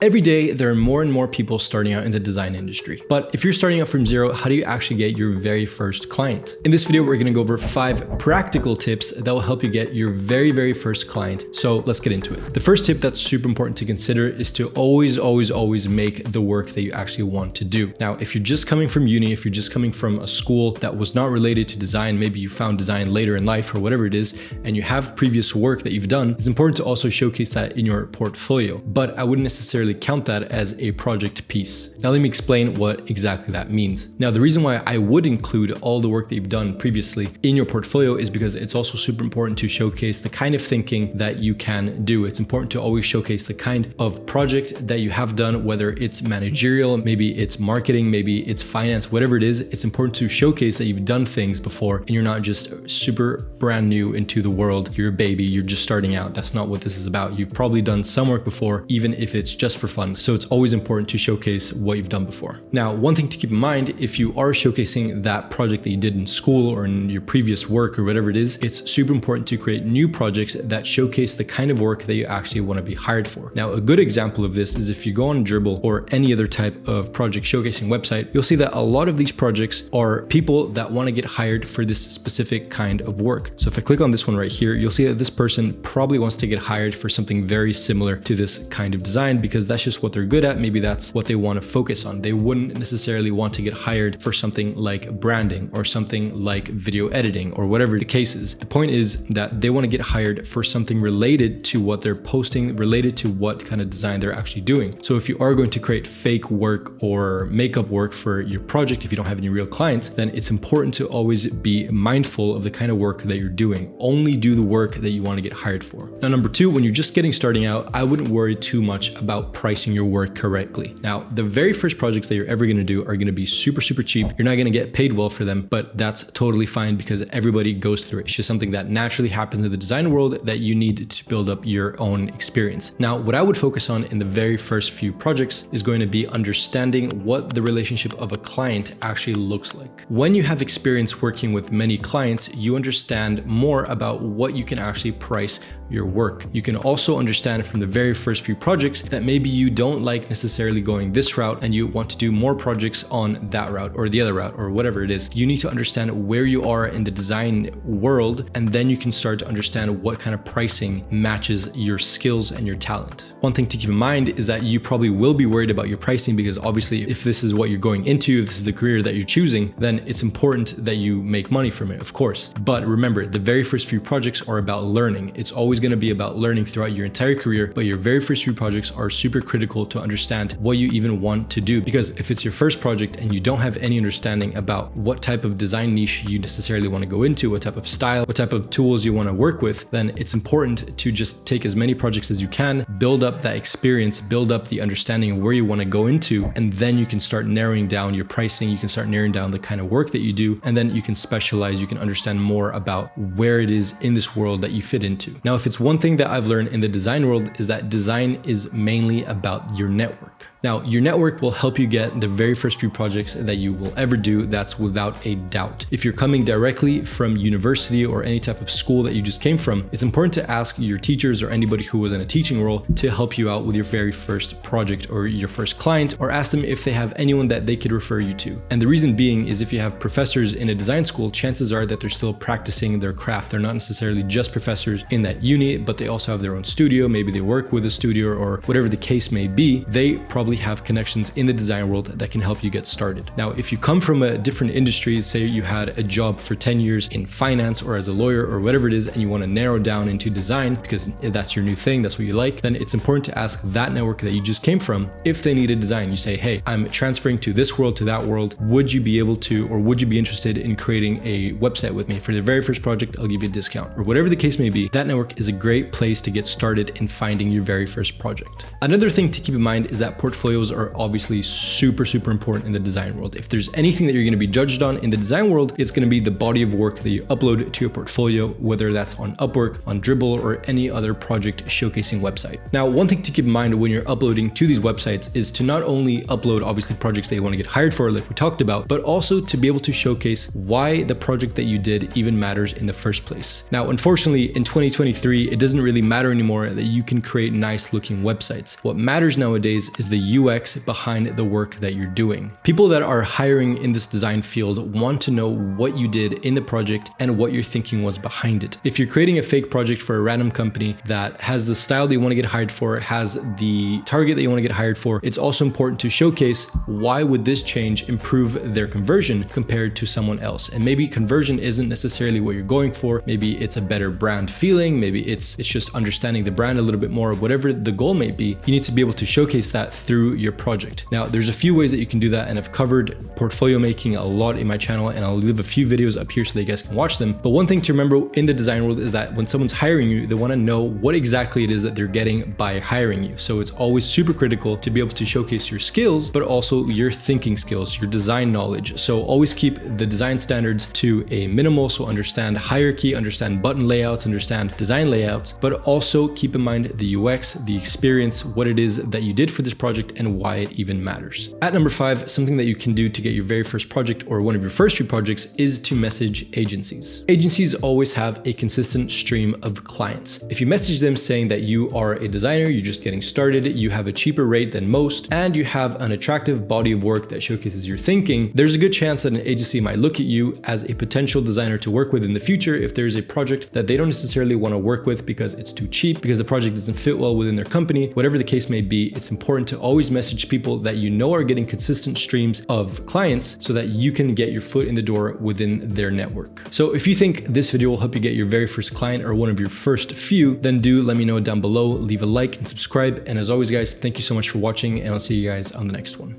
Every day, there are more and more people starting out in the design industry. But if you're starting out from zero, how do you actually get your very first client? In this video, we're gonna go over 5 practical tips that will help you get your very first client. So let's get into it. The first tip that's super important to consider is to always make the work that you actually want to do. Now, if you're just coming from uni, if you're just coming from a school that was not related to design, maybe you found design later in life or whatever it is, and you have previous work that you've done, it's important to also showcase that in your portfolio. But I wouldn't necessarily count that as a project piece. Now let me explain what exactly that means. Now the reason why I would include all the work that you've done previously in your portfolio is because it's also super important to showcase the kind of thinking that you can do. It's important to always showcase the kind of project that you have done, whether it's managerial, maybe it's marketing, maybe it's finance, whatever it is. It's important to showcase that you've done things before and you're not just super brand new into the world. You're a baby, you're just starting out. That's not what this is about. You've probably done some work before, even if it's just for fun. So it's always important to showcase what you've done before. Now, one thing to keep in mind, if you are showcasing that project that you did in school or in your previous work or whatever it is, it's super important to create new projects that showcase the kind of work that you actually want to be hired for. Now, a good example of this is if you go on Dribbble or any other type of project showcasing website, you'll see that a lot of these projects are people that want to get hired for this specific kind of work. So if I click on this one right here, you'll see that this person probably wants to get hired for something very similar to this kind of design because that's just what they're good at. Maybe that's what they want to focus on. They wouldn't necessarily want to get hired for something like branding or something like video editing or whatever the case is. The point is that they want to get hired for something related to what they're posting, related to what kind of design they're actually doing. So if you are going to create fake work or makeup work for your project, if you don't have any real clients, then it's important to always be mindful of the kind of work that you're doing. Only do the work that you want to get hired for. Now, number 2, when you're just getting starting out, I wouldn't worry too much about pricing your work correctly. Now, the very first projects that you're ever going to do are going to be super cheap. You're not going to get paid well for them, but that's totally fine because everybody goes through it. It's just something that naturally happens in the design world that you need to build up your own experience. Now, what I would focus on in the very first few projects is going to be understanding what the relationship of a client actually looks like. When you have experience working with many clients, you understand more about what you can actually price your work. You can also understand from the very first few projects that maybe you don't like necessarily going this route and you want to do more projects on that route or the other route or whatever it is. You need to understand where you are in the design world, and then you can start to understand what kind of pricing matches your skills and your talent. One thing to keep in mind is that you probably will be worried about your pricing because obviously if this is what you're going into, this is the career that you're choosing, then it's important that you make money from it, of course. But remember, the very first few projects are about learning. It's always going to be about learning throughout your entire career, but your very first few projects are super critical to understand what you even want to do. Because if it's your first project and you don't have any understanding about what type of design niche you necessarily want to go into, what type of style, what type of tools you want to work with, then it's important to just take as many projects as you can, build up that experience, build up the understanding of where you want to go into, and then you can start narrowing down your pricing, you can start narrowing down the kind of work that you do, and then you can specialize, you can understand more about where it is in this world that you fit into. Now, if it's one thing that I've learned in the design world is that design is mainly about your network. Now, your network will help you get the very first few projects that you will ever do. That's without a doubt. If you're coming directly from university or any type of school that you just came from, it's important to ask your teachers or anybody who was in a teaching role to help you out with your very first project or your first client, or ask them if they have anyone that they could refer you to. And the reason being is if you have professors in a design school, chances are that they're still practicing their craft. They're not necessarily just professors in that uni, but they also have their own studio. Maybe they work with a studio or whatever the case may be. They probably have connections in the design world that can help you get started. Now, if you come from a different industry, say you had a job for 10 years in finance or as a lawyer or whatever it is, and you want to narrow down into design because that's your new thing, that's what you like, then it's important to ask that network that you just came from if they need a design. You say, hey, I'm transferring to this world, to that world. Would you be able to, or would you be interested in creating a website with me? For the very first project, I'll give you a discount, or whatever the case may be. That network is a great place to get started in finding your very first project. Another thing to keep in mind is that portfolios are obviously super important in the design world. If there's anything that you're going to be judged on in the design world, it's going to be the body of work that you upload to your portfolio, whether that's on Upwork, on Dribbble, or any other project showcasing website. Now, one thing to keep in mind when you're uploading to these websites is to not only upload obviously projects that you want to get hired for, like we talked about, but also to be able to showcase why the project that you did even matters in the first place. Now, unfortunately, in 2023, 2023, it doesn't really matter anymore that you can create nice looking websites. What matters nowadays is the UX behind the work that you're doing. People that are hiring in this design field want to know what you did in the project and what your thinking was behind it. If you're creating a fake project for a random company that has the style that you want to get hired for, has the target that you want to get hired for, it's also important to showcase why would this change improve their conversion compared to someone else. And maybe conversion isn't necessarily what you're going for. Maybe it's a better brand feeling. Maybe it's just understanding the brand a little bit more. Whatever the goal may be, you need to be able to showcase that through your project. Now, there's a few ways that you can do that, and I've covered portfolio making a lot in my channel, and I'll leave a few videos up here so that you guys can watch them. But one thing to remember in the design world is that when someone's hiring you, they want to know what exactly it is that they're getting by hiring you. So it's always super critical to be able to showcase your skills, but also your thinking skills, your design knowledge. So always keep the design standards to a minimal. So understand hierarchy, understand button layouts, understand design layouts, but also keep in mind the UX, the experience, what it is that you did for this project and why it even matters. At number 5, something that you can do to get your very first project or one of your first few projects is to message agencies. Agencies always have a consistent stream of clients. If you message them saying that you are a designer, you're just getting started, you have a cheaper rate than most, and you have an attractive body of work that showcases your thinking, there's a good chance that an agency might look at you as a potential designer to work with in the future if there's a project that they don't necessarily want to work with because it's too cheap, because the project doesn't fit well within their company. Whatever the case may be, it's important to always message people that you know are getting consistent streams of clients so that you can get your foot in the door within their network. So if you think this video will help you get your very first client or one of your first few, then do let me know down below, leave a like and subscribe. And as always, guys, thank you so much for watching, and I'll see you guys on the next one.